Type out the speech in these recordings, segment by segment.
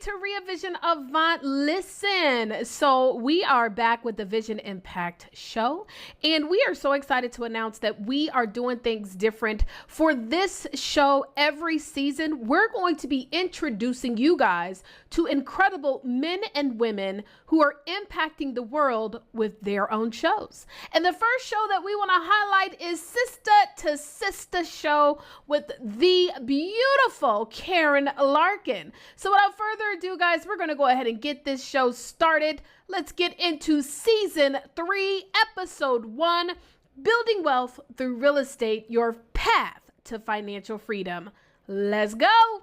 to Ria Vision Avant. Listen, so we are back with the Vision Impact Show, and we are so excited to announce that we are doing things different for this show every season. We're going to be introducing you guys to incredible men and women who are impacting the world with their own shows. And the first show that we want to highlight is Sista-to-Sista show with the beautiful Karen Larkin. So without further ado, guys, we're going to go ahead and get this show started. Let's get into season 3, episode 1, Building Wealth Through Real Estate, Your Path to Financial Freedom. Let's go.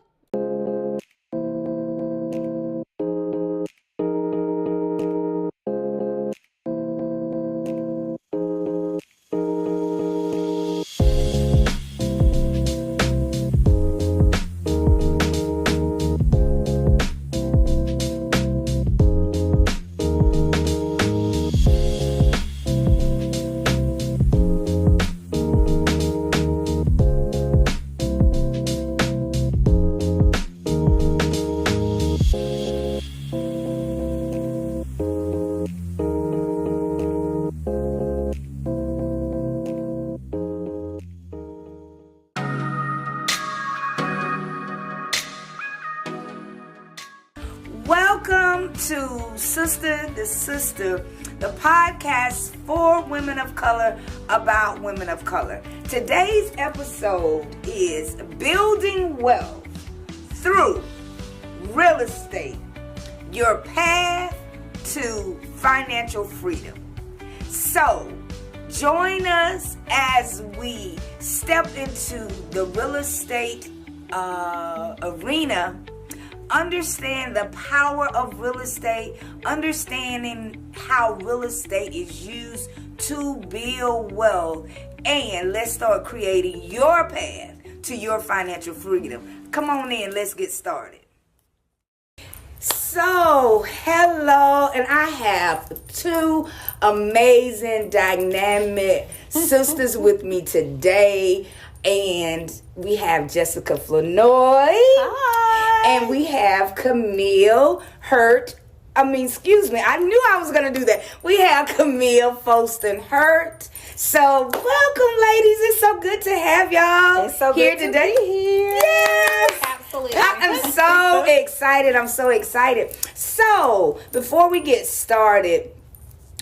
Welcome to Sista-to-Sista, the podcast for women of color about women of color. Today's episode is Building Wealth Through Real Estate, Your Path to Financial Freedom. So, join us as we step into the real estate arena. Understand the power of real estate, understanding how real estate is used to build wealth, and let's start creating your path to your financial freedom. Come on in, let's get started. So, hello, and I have two amazing, dynamic sisters with me today. And we have Jessica Flournoy. Hi. And we have Camellia I knew I was going to do that. We have Camellia Hurt. So, welcome, ladies. It's so good to have y'all it's so here good today. To be here. Yes. Absolutely. I'm so excited. So, before we get started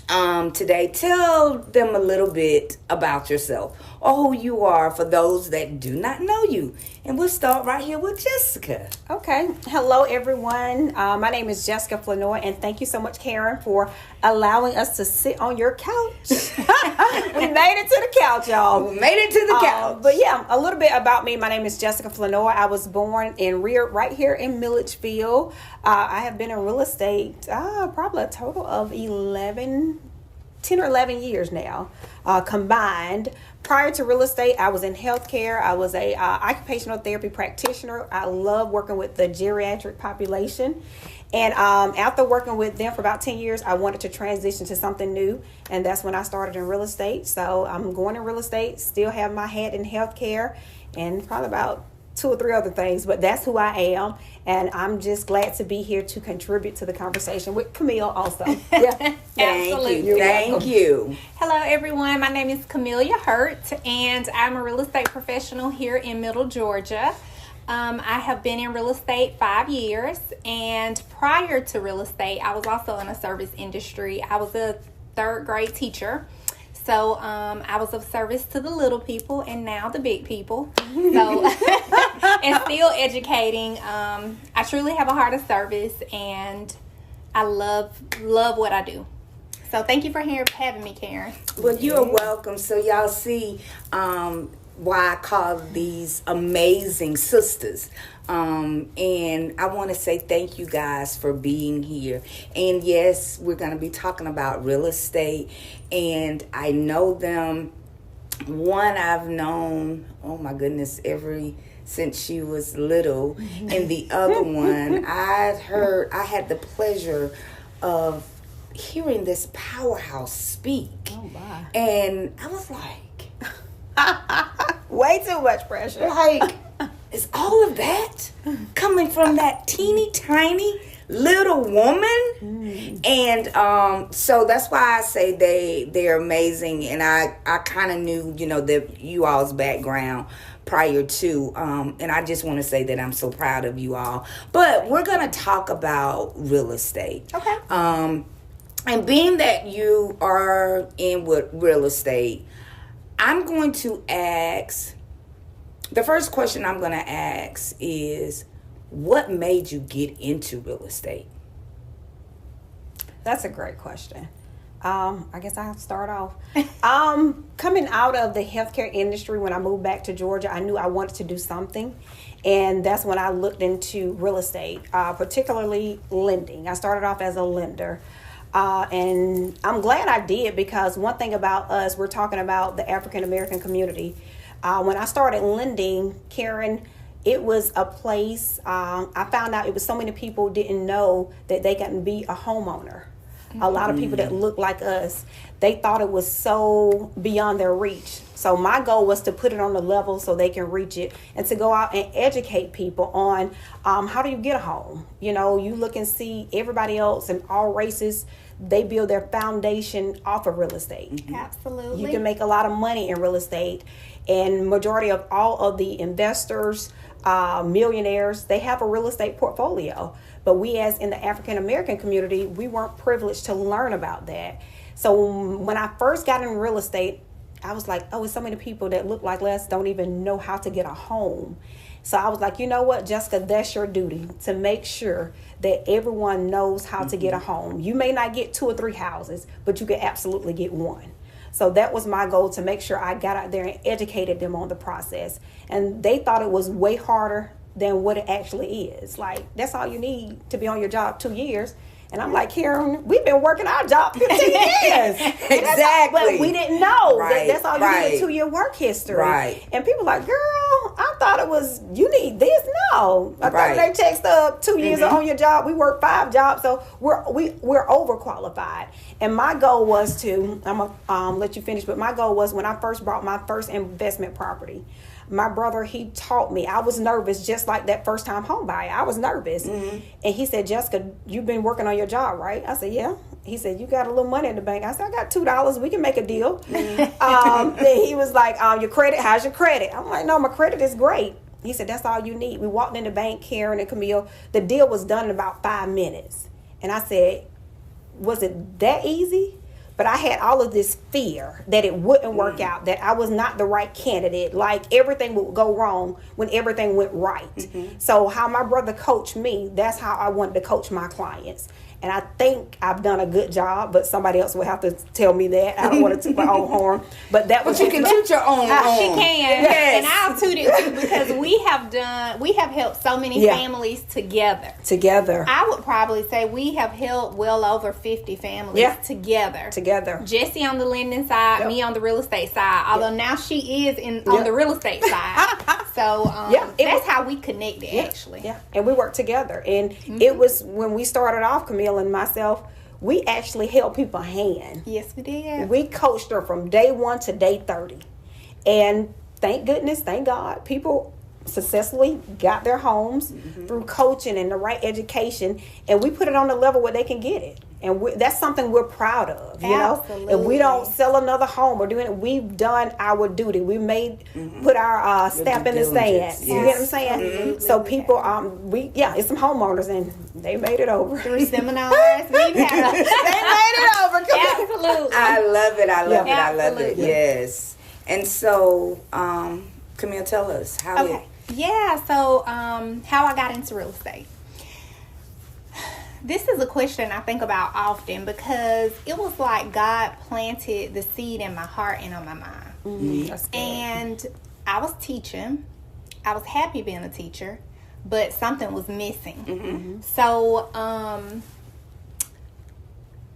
today, tell them a little bit about yourself or who you are for those that do not know you. And we'll start right here with Jessica. Okay. Hello, everyone. My name is Jessica Flournoy, and thank you so much, Karen, for allowing us to sit on your couch. We made it to the couch, y'all. We made it to the couch. But yeah, a little bit about me. My name is Jessica Flournoy. I was born and reared right here in Milledgeville. I have been in real estate probably a total of 10 or 11 years now, combined. Prior to real estate, I was in healthcare. I was a occupational therapy practitioner. I love working with the geriatric population. And after working with them for about 10 years, I wanted to transition to something new. And that's when I started in real estate. So I'm going in real estate, still have my hat in healthcare, and probably about 2 or 3 other things, but that's who I am, and I'm just glad to be here to contribute to the conversation with Camille also. Yeah. Absolutely. Thank you. Hello, everyone. My name is Camellia Hurt, and I'm a real estate professional here in Middle Georgia. I have been in real estate 5 years, and prior to real estate, I was also in a service industry. I was a 3rd grade teacher. So I was of service to the little people and now the big people. So and still educating. I truly have a heart of service, and I love what I do. So thank you for having me, Karen. Well, you're welcome. So y'all see why I call these amazing sisters. And I want to say thank you guys for being here. And yes, we're going to be talking about real estate, and I know them. One I've known, oh my goodness, since she was little. And the other one, I had the pleasure of hearing this powerhouse speak. Oh my. And I was like, way too much pressure. Like, is all of that coming from that teeny tiny little woman? And so that's why I say they're amazing. And I kind of knew, that you all's background prior to, and I just want to say that I'm so proud of you all. But we're going to talk about real estate. Okay. And being that you are in with real estate, I'm going to ask, the first question I'm going to ask is, what made you get into real estate? That's a great question. I guess I have to start off. Coming out of the healthcare industry, when I moved back to Georgia, I knew I wanted to do something. And that's when I looked into real estate, particularly lending. I started off as a lender. And I'm glad I did, because one thing about us, we're talking about the African American community. When I started lending, Karen, it was a place, I found out it was so many people didn't know that they can be a homeowner. A lot of people that look like us, they thought it was so beyond their reach. So my goal was to put it on the level so they can reach it, and to go out and educate people on how do you get a home. You look and see everybody else in all races, they build their foundation off of real estate. Absolutely. You can make a lot of money in real estate, and majority of all of the investors, millionaires, they have a real estate portfolio. But we, as in the African American community, we weren't privileged to learn about that. So when I first got in real estate, I was like, oh, so many people that look like us don't even know how to get a home. So I was like, you know what, Jessica, that's your duty, to make sure that everyone knows how to get a home. You may not get 2 or 3 houses, but you can absolutely get one. So that was my goal, to make sure I got out there and educated them on the process. And they thought it was way harder than what it actually is. Like, that's all you need to be on your job 2 years. And I'm like, Karen, we've been working our job 15 years. Exactly. But we didn't know Right, that's all you right. need, a 2-year work history. Right. And people like, girl, I thought it was, you need this. No. I Right. thought they text up 2 years on your job. We work 5 jobs, so we're overqualified. And my goal was to, I'm gonna let you finish, but my goal was, when I first bought my first investment property, my brother, he taught me. I was nervous, just like that first time home buyer. I was nervous. And he said, Jessica, you've been working on your job, right? I said, yeah. He said, you got a little money in the bank. I said, I got $2. We can make a deal. Then he was like, your credit, how's your credit? I'm like, no, my credit is great. He said, that's all you need. We walked in the bank, Karen and Camille. The deal was done in about 5 minutes. And I said, was it that easy? But I had all of this fear that it wouldn't work out, that I was not the right candidate, like everything would go wrong when everything went right. So how my brother coached me, that's how I wanted to coach my clients. And I think I've done a good job, but somebody else will have to tell me that. I don't want to toot my own horn, but that was. But you can toot your own horn. She can, Yes. and I'll toot it too, because we have helped so many families together. I would probably say we have helped well over 50 families together. Jessie on the lending side, me on the real estate side. Although now she is on the real estate side. So that's how we connected actually. Yeah, and we worked together, and it was when we started off, Camille and myself, we actually held people hand. Yes, we did. We coached her from day 1 to day 30. And thank goodness, thank God, people successfully got their homes through coaching and the right education, and we put it on the level where they can get it. And that's something we're proud of, you know. If we don't sell another home or do it, we've done our duty. We put our stamp in the sand. You get what I'm saying? So people, it's some homeowners, and they made it over through seminars. We've had they made it over. Absolutely. I love it. I love it. Yes. And so, Camille, tell us how. Okay. Yeah. So, how I got into real estate. This is a question I think about often, because it was like God planted the seed in my heart and on my mind. And I was teaching. I was happy being a teacher, but something was missing. So,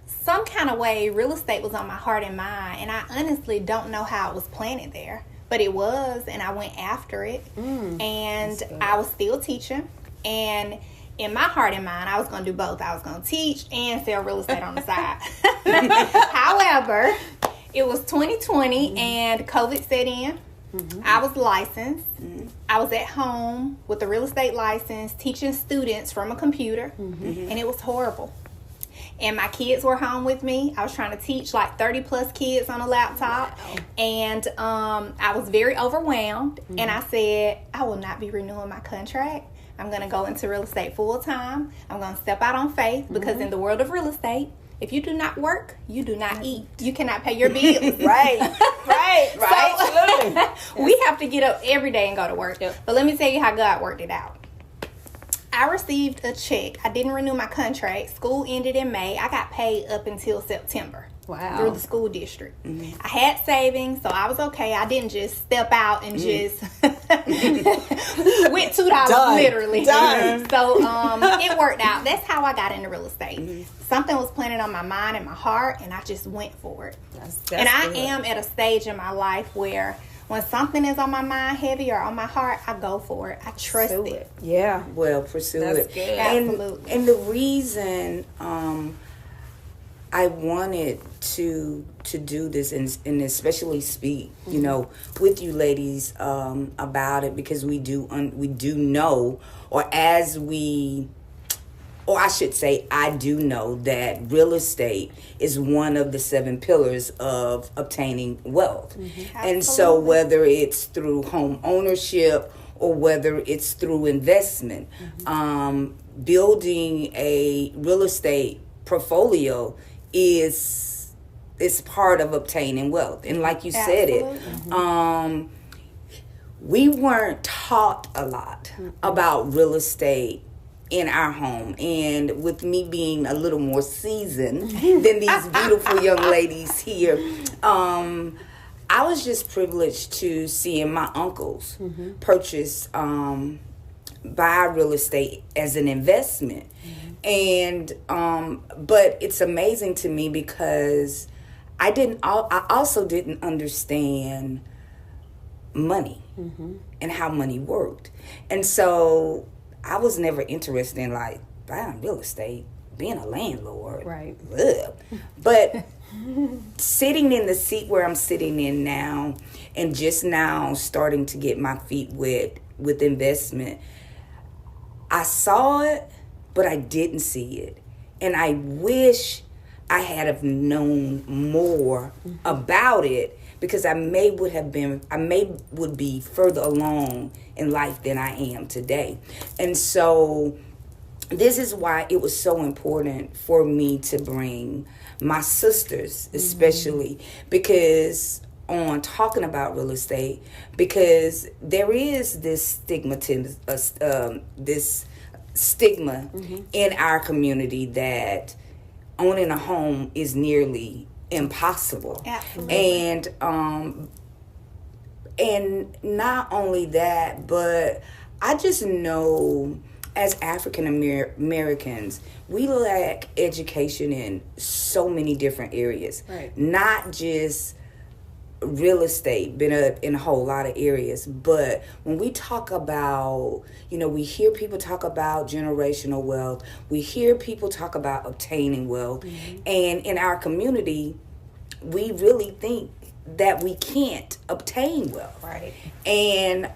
some kind of way, real estate was on my heart and mind, and I honestly don't know how it was planted there, but it was, and I went after it. And I was still teaching, and in my heart and mind, I was going to do both. I was going to teach and sell real estate on the side. However, it was 2020 and COVID set in. I was licensed. I was at home with a real estate license teaching students from a computer, and it was horrible. And my kids were home with me. I was trying to teach like 30 plus kids on a laptop. Wow. And I was very overwhelmed. And I said, I will not be renewing my contract. I'm going to go into real estate full time. I'm going to step out on faith because in the world of real estate, if you do not work, you do not eat. You cannot pay your bills. Right. So, we have to get up every day and go to work. Yep. But let me tell you how God worked it out. I received a check. I didn't renew my contract. School ended in May. I got paid up until September. Wow. Through the school district. I had savings, so I was okay. I didn't just step out and just went $2 literally. Done. So it worked out. That's how I got into real estate. Something was planted on my mind and my heart, and I just went for it. That's and I am at a stage in my life where when something is on my mind heavy or on my heart, I go for it. I trust it. Yeah. Well, pursue That's it. Good. Absolutely. And the reason I wanted to do this and especially speak, with you ladies about it because we do know, I should say, I do know that real estate is one of the 7 pillars of obtaining wealth. And so whether it's through home ownership or whether it's through investment, building a real estate portfolio is part of obtaining wealth. And like you said it, we weren't taught a lot about real estate in our home. And with me being a little more seasoned than these beautiful young ladies here, I was just privileged to seeing my uncles purchase buy real estate as an investment. And but it's amazing to me because I also didn't understand money and how money worked. And so I was never interested in like buying real estate, being a landlord. Right. Ugh. But sitting in the seat where I'm sitting in now and just now starting to get my feet wet with investment, I saw it, but I didn't see it. And I wish I had have known more about it because I would be further along in life than I am today. And so this is why it was so important for me to bring my sisters, especially because on talking about real estate, because there is this stigma in our community that owning a home is nearly impossible. Absolutely. And not only that, but I just know as African Americans, we lack education in so many different areas. Right. Not just real estate, been in a whole lot of areas. But when we talk about, we hear people talk about generational wealth. We hear people talk about obtaining wealth. And in our community, we really think that we can't obtain wealth. Right. And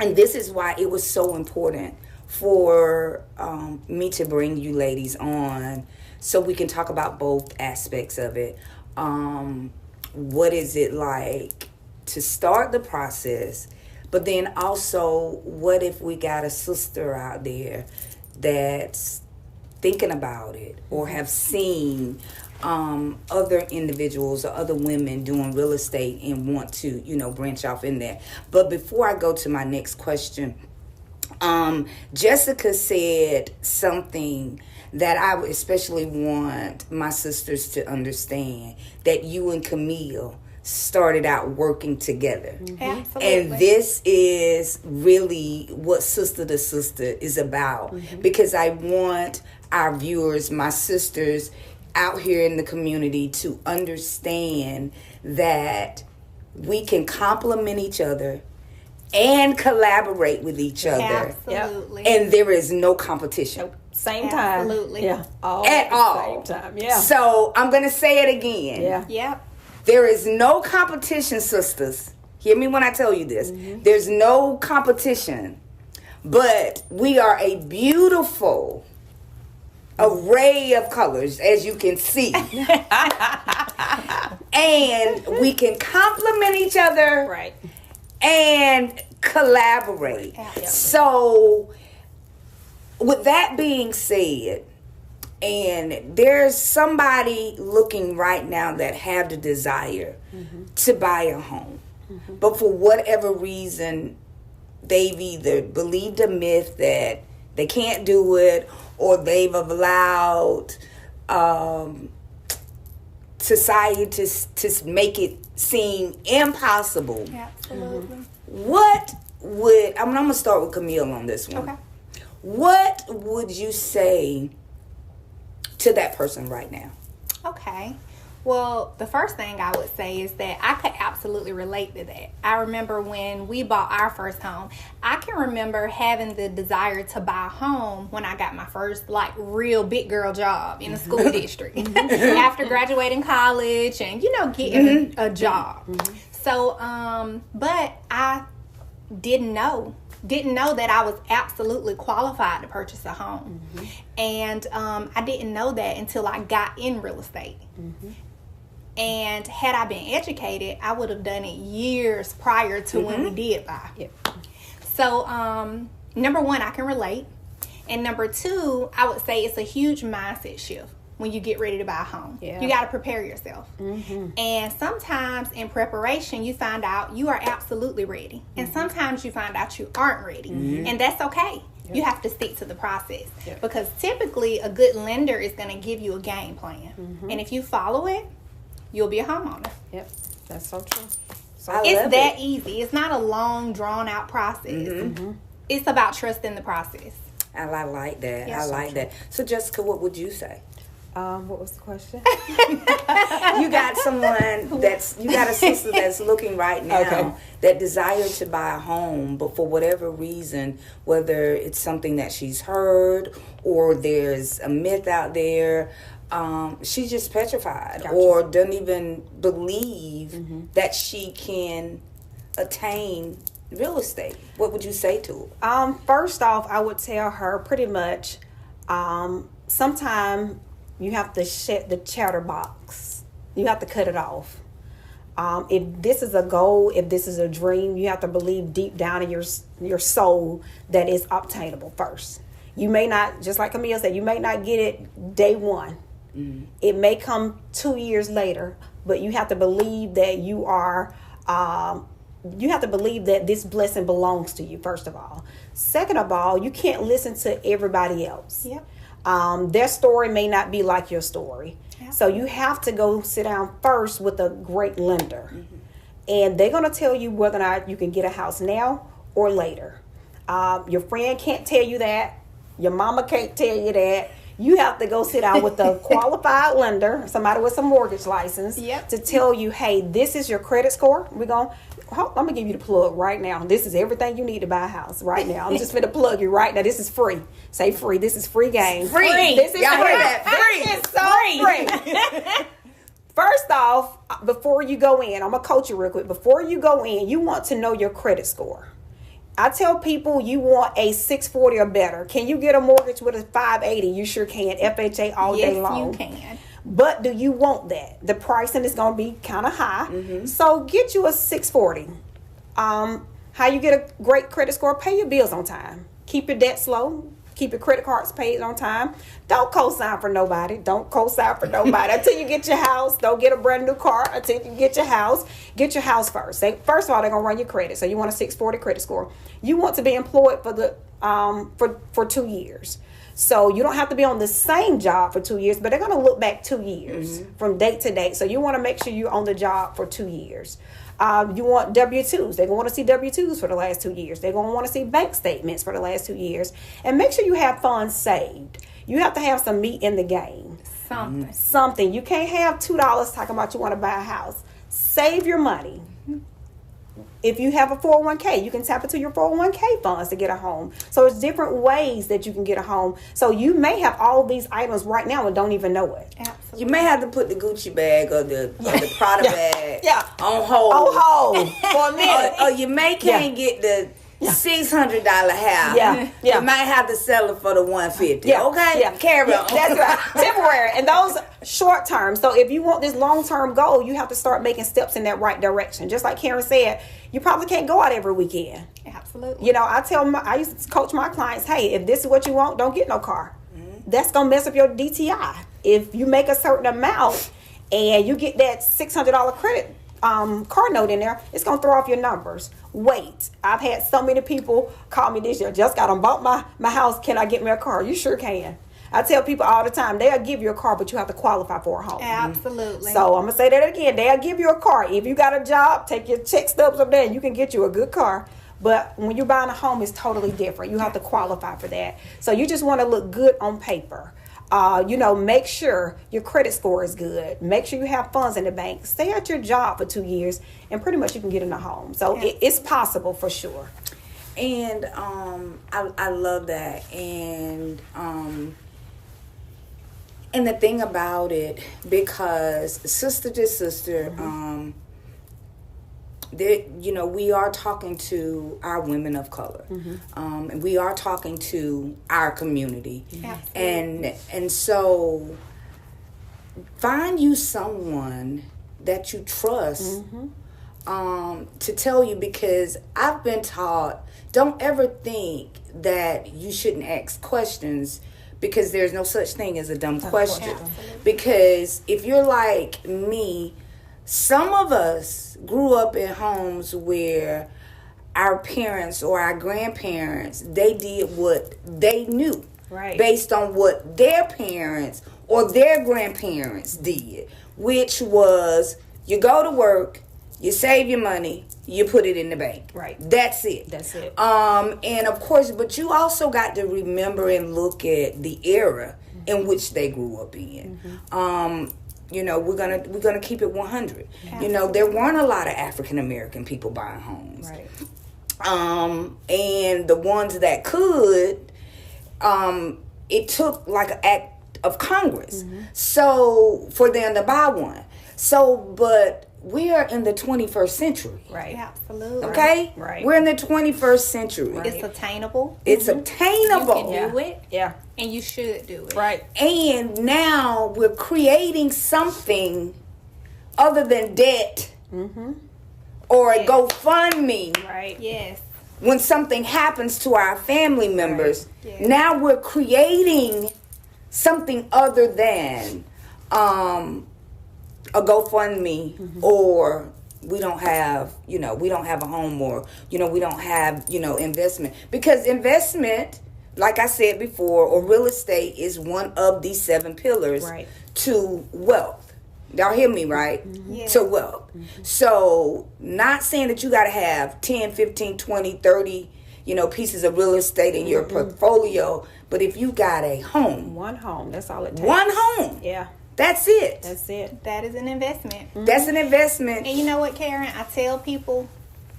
this is why it was so important for me to bring you ladies on so we can talk about both aspects of it. What is it like to start the process, but then also what if we got a sister out there that's thinking about it or have seen other individuals or other women doing real estate and want to, branch off in there. But before I go to my next question, Jessica said something that I especially want my sisters to understand, that you and Camille started out working together. Absolutely. And this is really what Sista-to-Sista is about, because I want our viewers, my sisters out here in the community, to understand that we can complement each other and collaborate with each other. Absolutely. And there is no competition. Same time. Absolutely. Yeah. At all. Same time. Yeah. So I'm going to say it again. Yeah. Yep. There is no competition, sisters. Hear me when I tell you this. There's no competition, but we are a beautiful array of colors, as you can see. And we can complement each other. Right. And collaborate. Yeah. So, with that being said, and there's somebody looking right now that have the desire to buy a home, but for whatever reason, they've either believed a myth that they can't do it, or they've allowed society to make it seem impossible. Absolutely. What would, I'm going to start with Camille on this one. Okay. What would you say to that person right now? Okay. Well, the first thing I would say is that I could absolutely relate to that. I remember when we bought our first home, I can remember having the desire to buy a home when I got my first, like, real big girl job in the school district. After graduating college and, getting a job. So, but I didn't know that I was absolutely qualified to purchase a home. And I didn't know that until I got in real estate. And had I been educated, I would have done it years prior to when we did buy. So, number one, I can relate. And number two, I would say it's a huge mindset shift when you get ready to buy a home. You got to prepare yourself. And sometimes in preparation, you find out you are absolutely ready. And sometimes you find out you aren't ready. And that's okay. You have to stick to the process. Because typically, a good lender is going to give you a game plan. And if you follow it, you'll be a homeowner. That's so true. It's that easy. It's not a long, drawn-out process. It's about trusting the process. I like that. Yes, I like that. So, Jessica, what would you say? What was the question? You got you got a sister that's looking right now that desire to buy a home, but for whatever reason, whether it's something that she's heard or there's a myth out there, she's just petrified or doesn't even believe that she can attain real estate. What would you say to her? First off, I would tell her pretty much, sometime you have to shut the chatterbox. You have to cut it off. If this is a goal, if this is a dream, you have to believe deep down in your soul that it's obtainable first. You may not, just like Camille said, you may not get it day one. It may come 2 years later, but you have to believe that you have to believe that this blessing belongs to you, first of all. Second of all, you can't listen to everybody else. Their story may not be like your story. So you have to go sit down first with a great lender. And they're going to tell you whether or not you can get a house now or later. Your friend can't tell you that. Your mama can't tell you that. You have to go sit down with a qualified lender, somebody with some mortgage license, to tell you, hey, this is your credit score. I'm going to give you the plug right now. This is everything you need to buy a house right now. I'm just going to plug you right now. This is free. Say free. This is free game. Free. This is Y'all free. hear that? This is so free. First off, before you go in, I'm going to coach you real quick. Before you go in, you want to know your credit score. I tell people you want a 640 or better. Can you get a mortgage with a 580? You sure can. FHA all day long. Yes, you can. But do you want that? The pricing is going to be kind of high. So get you a 640. How you get a great credit score? Pay your bills on time. Keep your debt low. Keep your credit cards paid on time. Don't co-sign for nobody. Until you get your house. Don't get a brand new car until you get your house. Get your house first. First of all, they're going to run your credit. So you want a 640 credit score. You want to be employed for the for 2 years. So you don't have to be on the same job for 2 years, but they're going to look back 2 years from date to date. So you want to make sure you're on the job for 2 years. You want W-2s. They're going to want to see W-2s for the last 2 years. They're going to want to see bank statements for the last 2 years. And make sure you have funds saved. You have to have some meat in the game. Something. You can't have $2 talking about you want to buy a house. Save your money. if you have a 401k, you can tap into your 401k funds to get a home. So it's different ways that you can get a home. So you may have all these items right now and don't even know it. Absolutely. You may have to put the Gucci bag or the Prada bag on hold. On hold for a minute. Or you may can't get the $600 house. Yeah. You might have to sell it for the $150. Yeah. Okay? Yeah. Carry on. That's right. Temporary. And those short term. So if you want this long term goal, you have to start making steps in that right direction. Just like Karen said, you probably can't go out every weekend. Absolutely. You know, I used to coach my clients, hey, if this is what you want, don't get no car. That's going to mess up your DTI. If you make a certain amount and you get that $600 credit car note in there, it's going to throw off your numbers. Wait. I've had so many people call me this year, just got them, bought my house, can I get me a car? You sure can. I tell people all the time, they'll give you a car, but you have to qualify for a home. Absolutely. So I'm going to say that again. They'll give you a car. If you got a job, take your check stubs up there and you can get you a good car. But when you're buying a home, it's totally different. You have to qualify for that. So you just want to look good on paper. Make sure your credit score is good. Make sure you have funds in the bank. Stay at your job for 2 years, and pretty much you can get in a home. So it's possible for sure. And I love that. And the thing about it, because Sista-to-Sista, we are talking to our women of color, and we are talking to our community, and so find you someone that you trust to tell you, because I've been taught, don't ever think that you shouldn't ask questions, because there's no such thing as a dumb question. Because if you're like me, some of us grew up in homes where our parents or our grandparents, they did what they knew, based on what their parents or their grandparents did, which was you go to work, you save your money, you put it in the bank. Right. That's it. That's it. And of course, but you also got to remember and look at the era in which they grew up in. We're gonna keep it 100. Absolutely. There weren't a lot of African American people buying homes. Right. And the ones that could, it took like an act of Congress. So for them to buy one. So, but we are in the 21st century. Right. Absolutely. Okay? Right. We're in the 21st century. Right. It's attainable. It's obtainable. You can do it. Yeah. And you should do it. Right. And now we're creating something other than debt or a GoFundMe. Right. Yes. When something happens to our family members, Yes. now we're creating something other than a GoFundMe, or we don't have a home, or we don't have investment, because investment, like I said before, or real estate is one of the 7 pillars to wealth. Y'all hear me, right? Yes. To wealth. So not saying that you got to have 10, 15, 20, 30 pieces of real estate in your portfolio, but if you got a home, One home. That's all it takes. one home, Yeah. that's it. That's it. That is an investment. That's an investment. And you know what, Karen? I tell people,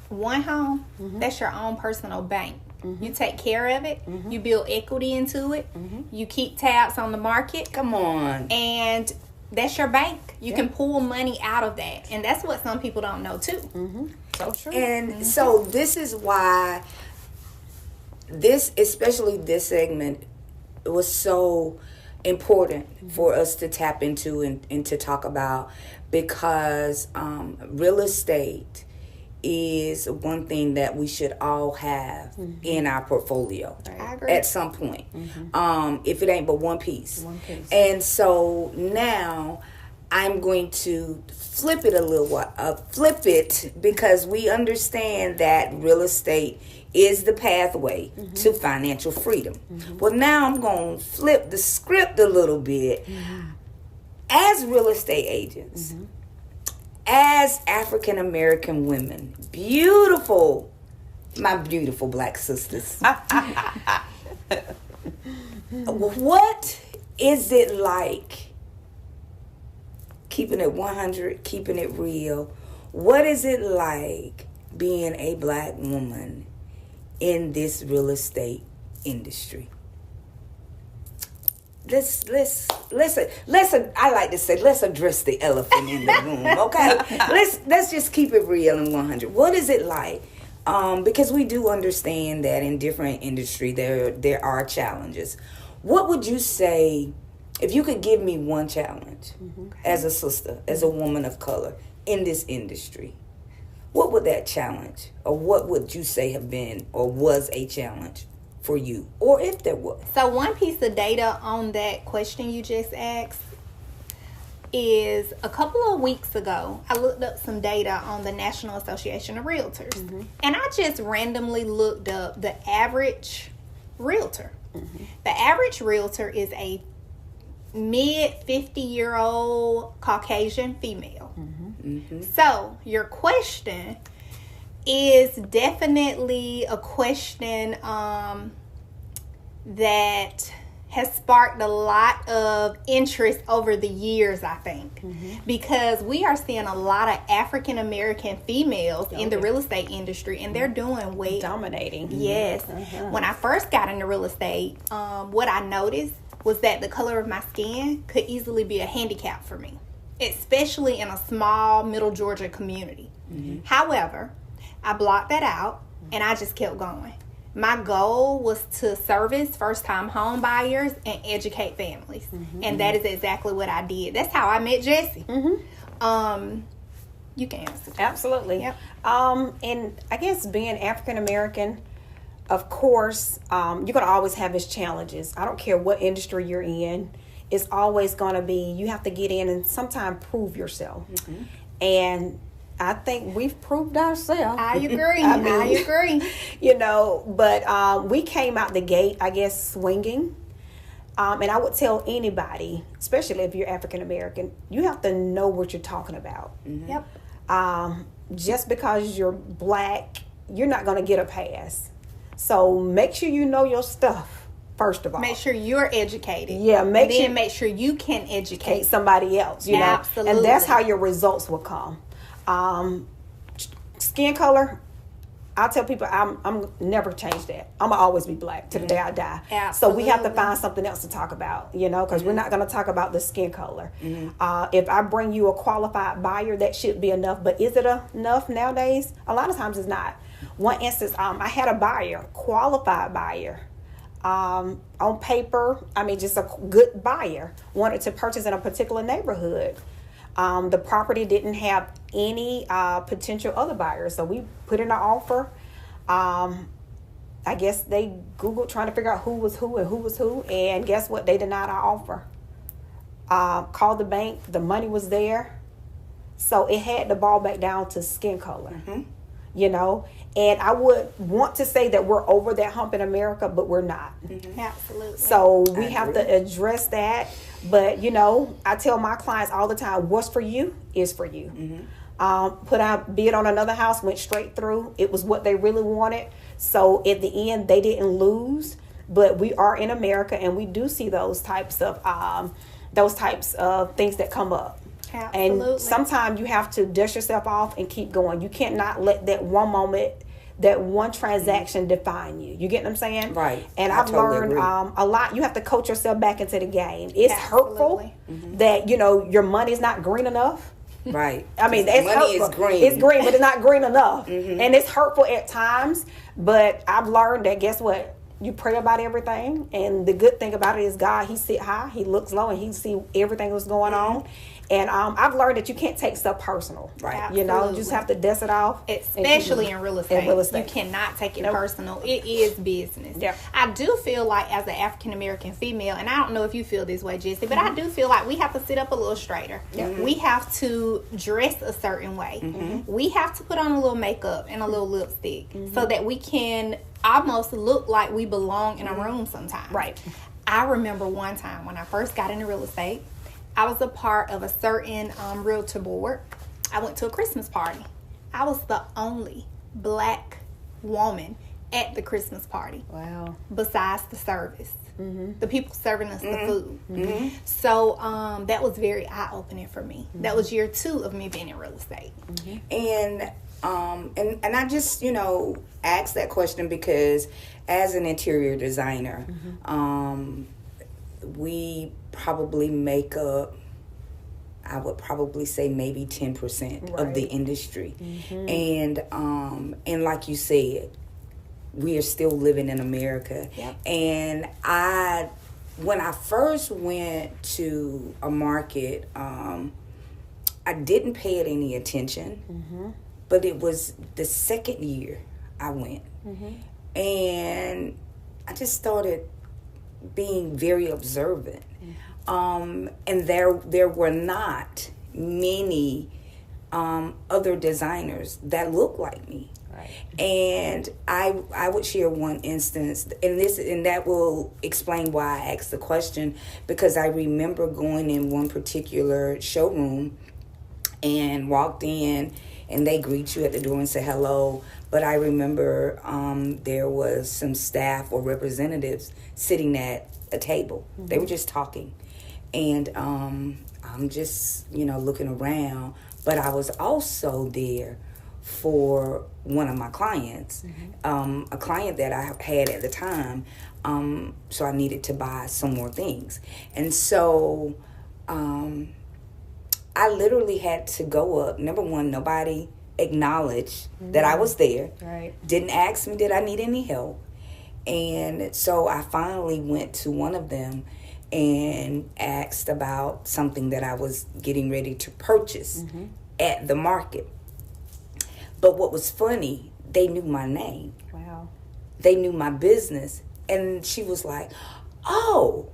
one home, that's your own personal bank. You take care of it. You build equity into it. You keep tabs on the market. Come on. And that's your bank. You can pull money out of that. And that's what some people don't know, too. So true. And so this is why especially this segment, was so important for us to tap into and to talk about, because real estate is one thing that we should all have in our portfolio I agree. at some point, if it ain't but one piece. And so now I'm going to flip it a little while, because we understand that real estate is the pathway to financial freedom. Well, now I'm going to flip the script a little bit. As real estate agents, as African American women, my beautiful black sisters, what is it like keeping it 100, keeping it real? What is it like being a black woman in this real estate industry? Let's I like to say, let's address the elephant in the room, okay? Let's just keep it real and 100. What is it like? Because we do understand that in different industry there are challenges. What would you say if you could give me one challenge as a sister, as a woman of color in this industry? What would that challenge, or what would you say have been or was a challenge for you, or if there was? So one piece of data on that question you just asked is a couple of weeks ago, I looked up some data on the National Association of Realtors. And I just randomly looked up the average realtor. The average realtor is a mid 50-year-old Caucasian female. So your question is definitely a question that has sparked a lot of interest over the years, I think, because we are seeing a lot of African American females in the real estate industry, and they're doing well, dominating. Yes. When I first got into real estate, what I noticed was that the color of my skin could easily be a handicap for me, especially in a small middle Georgia community. However, I blocked that out and I just kept going. My goal was to service first-time home buyers and educate families. And that is exactly what I did. That's how I met Jessie. You can answer that. Absolutely. Yep. And I guess being African American, of course, you're going to always have its challenges. I don't care what industry you're in. It's always going to be, you have to get in and sometimes prove yourself. And I think we've proved ourselves. I agree. I agree. You know, but we came out the gate, I guess, swinging. And I would tell anybody, especially if you're African American, you have to know what you're talking about. Yep. Just because you're black, you're not going to get a pass. So make sure you know your stuff, first of all. Make sure you're educated. Yeah, make sure you can educate somebody else, you know. Absolutely. And that's how your results will come. Skin color, I tell people I'm never change that. I'm gonna always be black to the day I die. Absolutely. So we have to find something else to talk about, you know, because we're not gonna talk about the skin color. If I bring you a qualified buyer, that should be enough. But is it enough nowadays? A lot of times it's not. One instance, I had a buyer, qualified buyer, on paper. I mean, just a good buyer, wanted to purchase in a particular neighborhood. The property didn't have any potential other buyers, so we put in an offer. I guess they Googled trying to figure out who was who and who was who, and guess what? They denied our offer. Called the bank, the money was there, so it had the ball back down to skin color. You know, and I would want to say that we're over that hump in America, but we're not. Absolutely. So we have to address that. But, you know, I tell my clients all the time, what's for you is for you. Put out bid on another house, went straight through. It was what they really wanted. So at the end, they didn't lose. But we are in America, and we do see those types of things that come up. Absolutely. And sometimes you have to dust yourself off and keep going. You cannot let that one moment, that one transaction define you. You get what I'm saying? Right. And I've learned a lot. You have to coach yourself back into the game. It's hurtful that, you know, your money's not green enough. Right. I mean, it's money hurtful. is green. It's green, but it's not green enough. And it's hurtful at times. But I've learned that, guess what? You pray about everything. And the good thing about it is God, he sit high, he looks low, and he see everything that's going on. And I've learned that you can't take stuff personal. Right. Absolutely. You know, you just have to dust it off. Especially in real estate. You cannot take it Nope. personal. It is business. Yep. I do feel like, as an African American female, and I don't know if you feel this way, Jessie, but I do feel like we have to sit up a little straighter. We have to dress a certain way. We have to put on a little makeup and a little lipstick so that we can almost look like we belong in a room sometimes. Right. I remember one time when I first got into real estate, I was a part of a certain realtor board. I went to a Christmas party. I was the only black woman at the Christmas party. Wow. Besides the service. The people serving us the food. So that was very eye-opening for me. That was year 2 of me being in real estate. And And I just, asked that question because as an interior designer, we probably make up, I would probably say maybe 10% of the industry. And like you said, we are still living in America. Yep. And when I first went to a market, I didn't pay it any attention, but it was the second year I went. And I just started being very observant. And there were not many other designers that looked like me. Right. And I would share one instance, and that will explain why I asked the question, because I remember going in one particular showroom and walked in, and they greet you at the door and say hello. But I remember there was some staff or representatives sitting at a table. They were just talking. And I'm just, looking around. But I was also there for one of my clients, a client that I had at the time. So I needed to buy some more things. And so I literally had to go up. Number one, nobody acknowledged that I was there. Right. Didn't ask me, did I need any help? And so I finally went to one of them and asked about something that I was getting ready to purchase at the market. But what was funny, they knew my name. Wow. They knew my business. And she was like, oh,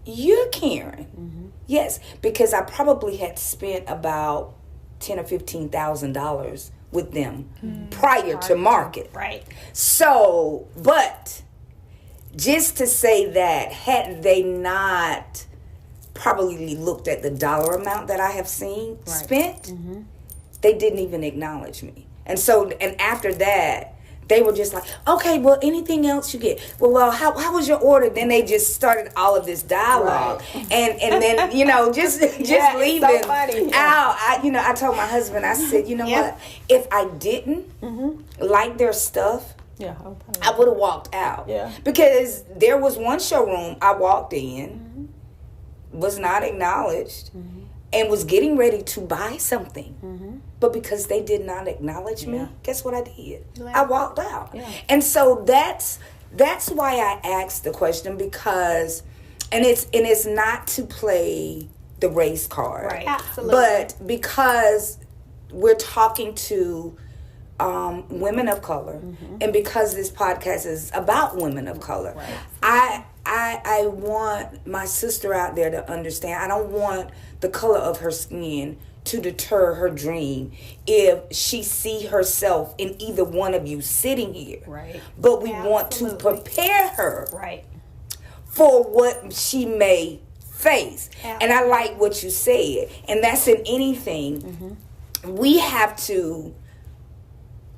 you're Karen. Yes, because I probably had spent about $10,000 or $15,000 with them prior to market. Right. So, but just to say that, had they not probably looked at the dollar amount that I have seen spent, they didn't even acknowledge me. And so, and after that, they were just like, okay, well, anything else you get? Well, how was your order? Then they just started all of this dialogue. Right. And then, just leaving so funny. out. I told my husband, I said, you know what? If I didn't like their stuff, I would have walked out. Yeah. Because there was one showroom I walked in, was not acknowledged, and was getting ready to buy something. But because they did not acknowledge me, guess what I did? I walked out. Yeah. And so that's why I asked the question, because it's not to play the race card. Right. Absolutely. But because we're talking to women of color, and because this podcast is about women of color, I want my sister out there to understand, I don't want the color of her skin to deter her dream if she see herself in either one of you sitting here. Right. But we want to prepare her for what she may face. And I like what you said. And that's in anything. We have to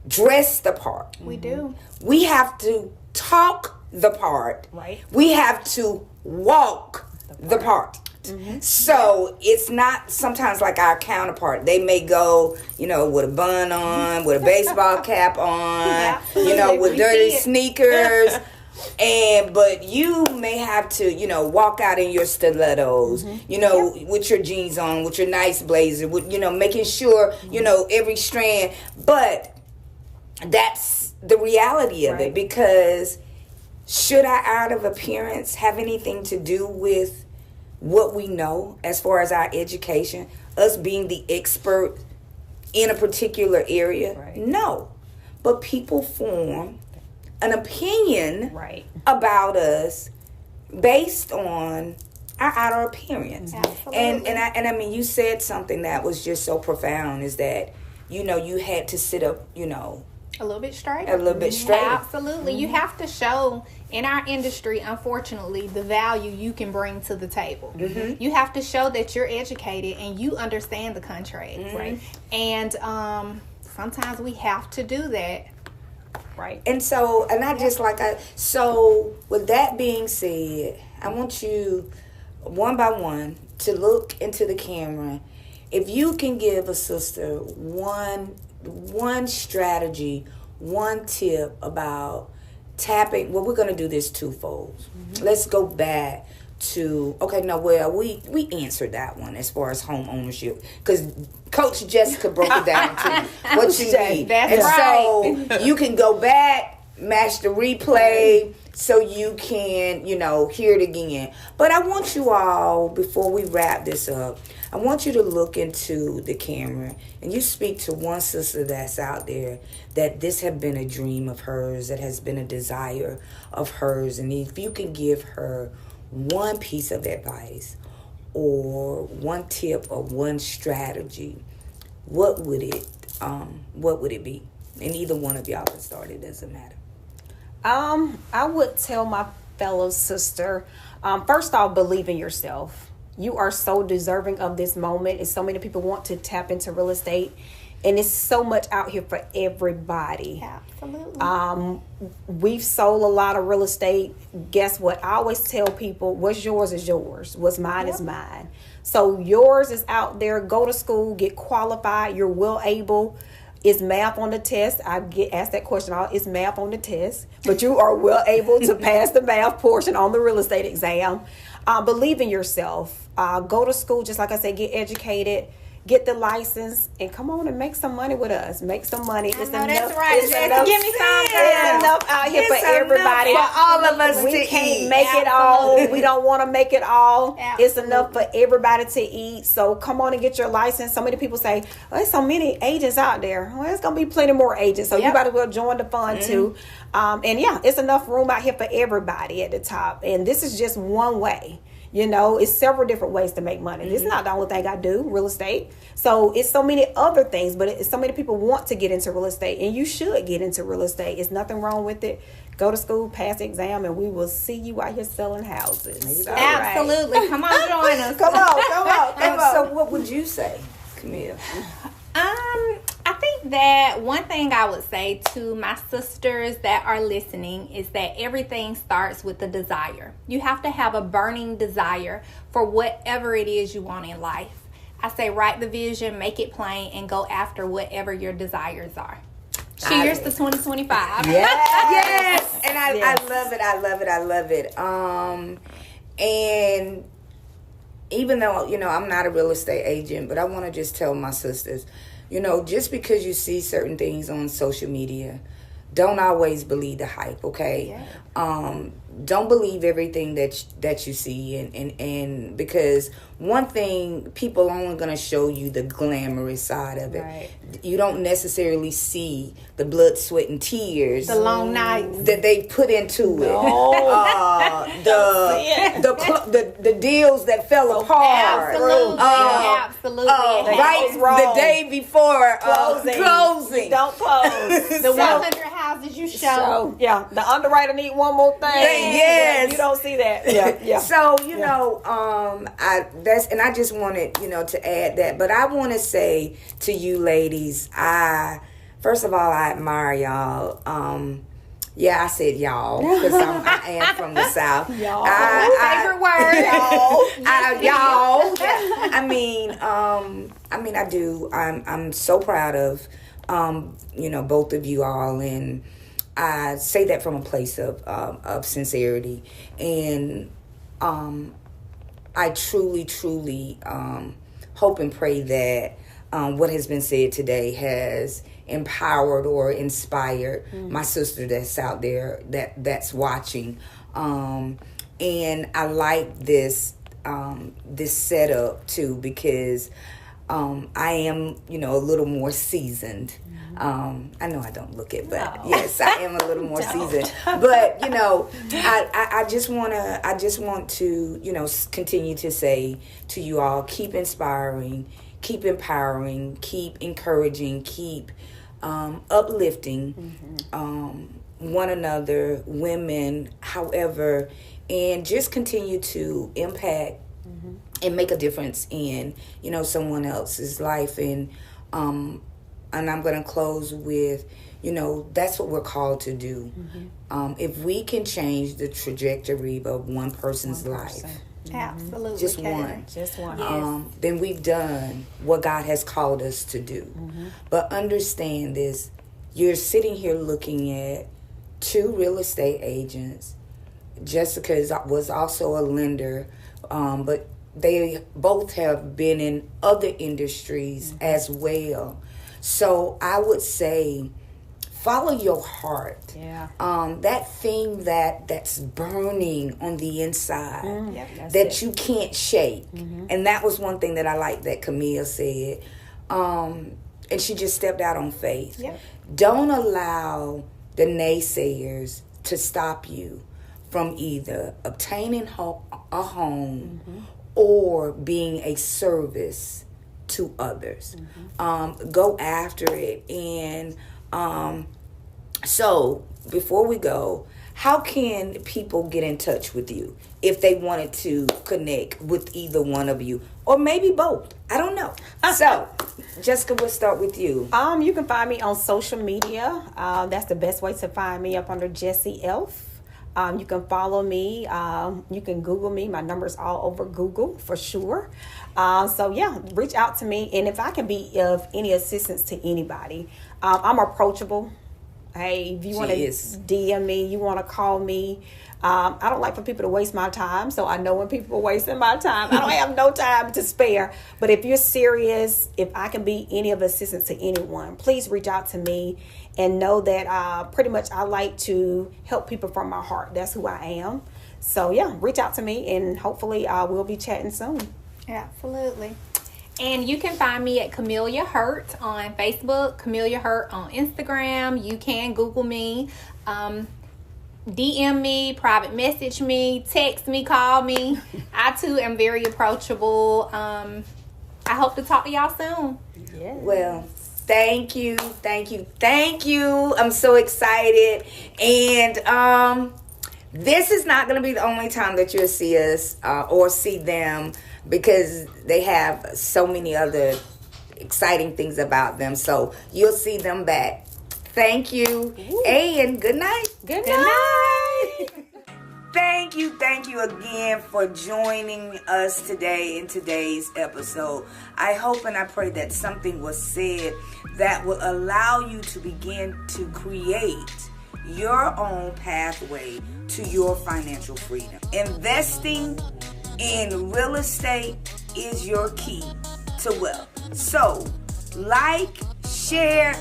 dress the part. We do. We have to talk the part. Right. We have to walk the part. So it's not sometimes like our counterpart. They may go, with a bun on, with a baseball cap on, with dirty sneakers. But you may have to, walk out in your stilettos, with your jeans on, with your nice blazer, with, making sure, every strand. But that's the reality of it, because should our out of appearance have anything to do with what we know as far as our education, us being the expert in a particular area? No. But people form an opinion about us based on our outer appearance. Absolutely. And I mean, you said something that was just so profound, is that, you had to sit up, a little bit straight. A little bit straight. Absolutely. You have to show, in our industry, unfortunately, the value you can bring to the table. You have to show that you're educated and you understand the contract. Right. And sometimes we have to do that. Right. And so, and I just so with that being said, I want you one by one to look into the camera. If you can give a sister one one strategy, one tip about tapping. Well, we're going to do this twofold. Let's go back to we answered that one as far as home ownership, because Coach Jessica broke it down to what you need. That's right. So you can go back, match the replay, so you can, hear it again. But I want you all, before we wrap this up, I want you to look into the camera and you speak to one sister that's out there that this have been a dream of hers, that has been a desire of hers. And if you can give her one piece of advice or one tip or one strategy, what would it be? And either one of y'all can start, it doesn't matter. I would tell my fellow sister, first off, believe in yourself. You are so deserving of this moment, and so many people want to tap into real estate, and it's so much out here for everybody. Absolutely. We've sold a lot of real estate. Guess what? I always tell people, what's yours is yours. What's mine is mine. So yours is out there. Go to school, get qualified. You're well able. Is math on the test? I get asked that question. Is math on the test? But you are well able to pass the math portion on the real estate exam. Believe in yourself. Go to school, just like I said, get educated, get the license, and come on and make some money with us. Make some money. It's enough. That's right. Give me some. It's enough out here for everybody. For all of us we to can't eat. make it all. We don't want to make it all. Absolutely. It's enough for everybody to eat. So come on and get your license. So many people say, there's so many agents out there. Well, there's going to be plenty more agents. So you might as well join the fund too. And it's enough room out here for everybody at the top. And this is just one way. It's several different ways to make money. This is not the only thing I do, real estate. So it's so many other things, but so many people want to get into real estate, and you should get into real estate. It's nothing wrong with it. Go to school, pass the exam, and we will see you out here selling houses. Absolutely. Right. Come on, join us. Come on. So what would you say, Camille? I think that one thing I would say to my sisters that are listening is that everything starts with the desire. You have to have a burning desire for whatever it is you want in life. I say write the vision, make it plain, and go after whatever your desires are. Cheers to 2025. Yes. And I love it. And even though, I'm not a real estate agent, but I want to just tell my sisters, just because you see certain things on social media, don't always believe the hype, okay? Yeah. Don't believe everything that you see, and because one thing, people only going to show you the glamorous side of it. Right. You don't necessarily see the blood, sweat, and tears, the long nights that they put into it. The deals that fell apart. Absolutely. The day before closing. Don't close. The 100 houses you show. Yeah. The underwriter need one more thing. Yes. You don't see that. Yeah. So, I just wanted, to add that. But I want to say to you ladies, first of all, I admire y'all. I said y'all because I am from the South. Y'all. Favorite word. Y'all. I do. I'm so proud of, both of you all, and I say that from a place of sincerity, and I truly, truly hope and pray that what has been said today has empowered or inspired my sister that's out there that's watching. And I like this setup too, because I am, a little more seasoned. I know I don't look it, but yes, I am a little more seasoned. But I just want to continue to say to you all, keep inspiring, keep empowering, keep encouraging, keep uplifting one another, women, however, and just continue to impact and make a difference in someone else's life. And and I'm going to close with, that's what we're called to do. If we can change the trajectory of one person's life, Absolutely. just one, Yes. then we've done what God has called us to do. But understand this, you're sitting here looking at 2 real estate agents. Jessica was also a lender, but they both have been in other industries as well. So I would say, follow your heart. Yeah. That thing that's burning on the inside That's that it. you can't shake. And that was one thing that I like that Camellia said. And she just stepped out on faith. Yep. Don't allow the naysayers to stop you from either obtaining a home or being a service to others. Go after it. And so before we go, how can people get in touch with you if they wanted to connect with either one of you, or maybe both? I don't know. So Jessica, we'll start with you. You can find me on social media. That's the best way to find me, up under Jessie Elf. You can follow me. You can Google me. My number's all over Google for sure. So yeah, reach out to me. And if I can be of any assistance to anybody, I'm approachable. Hey, if you want to DM me, you want to call me. I don't like for people to waste my time, so I know when people are wasting my time. I don't have no time to spare. But if you're serious, if I can be any of assistance to anyone, please reach out to me, and know that pretty much I like to help people from my heart. That's who I am. So yeah, reach out to me, and hopefully we'll be chatting soon. Absolutely. And you can find me at Camellia Hurt on Facebook, Camellia Hurt on Instagram. You can Google me, DM me, private message me, text me, call me. I too am very approachable. I hope to talk to y'all soon. Yeah. Well, thank you. I'm so excited. And this is not going to be the only time that you'll see us or see them, because they have so many other exciting things about them. So you'll see them back. Thank you. Ooh. And good night. Good night. Thank you again for joining us today in today's episode. I hope and I pray that something was said that will allow you to begin to create your own pathway to your financial freedom. Investing in real estate is your key to wealth. So, like, share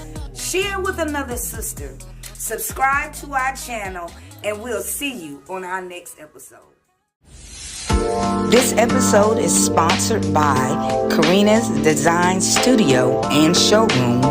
with another sister. Subscribe to our channel, and we'll see you on our next episode. This episode is sponsored by Karina's Design Studio and Showroom